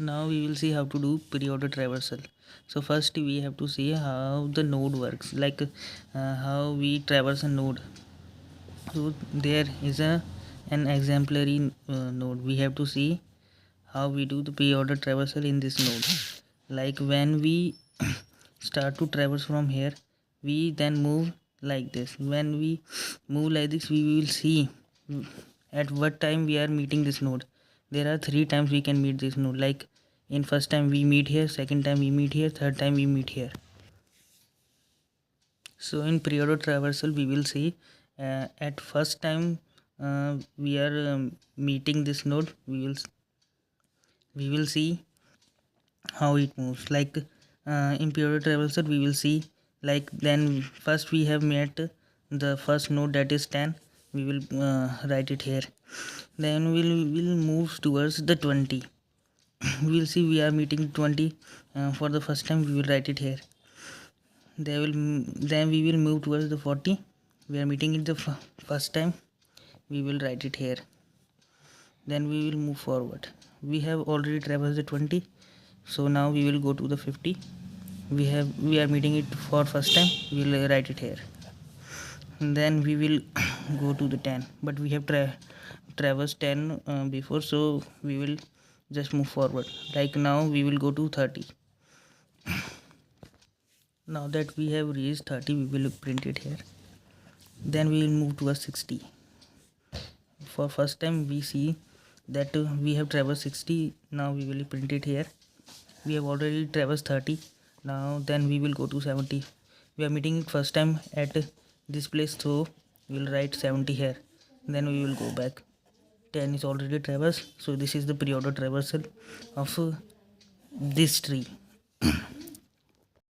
Now we will see how to do preorder traversal. So first we have to see how the node works, like how we traverse a node. So there is an exemplary node. We have to see how we do the preorder traversal in this node. Like when we start to traverse from here, we then move like this. When we move like this, we will see at what time we are meeting this node. There are 3 times we can meet this node. Like in first time we meet here, second time we meet here, third time we meet here. So in preorder traversal we will see at first time we are meeting this node. We will see how it moves. Like in preorder traversal we will see, like then first we have met the first node, that is 10. We will write it here. Then will move towards the 20. We will see we are meeting 20 for the first time. We will write it here. Then we will move towards the 40. We are meeting it the first time. We will write it here. Then we will move forward. We have already traversed the 20, so now we will go to the 50. We are meeting it for first time. We will write it here. And then we will go to the 10, but we have traversed 10 before, so we will just move forward. Like now we will go to 30. Now that we have reached 30, we will print it here. Then we will move to a 60. For first time we see that we have traversed 60. Now we will print it here. We have already traversed 30. Now then we will go to 70. We are meeting it first time at this place, so we will write 70 here. Then we will go back. 10 is already traversed, so this is the preorder traversal of this tree.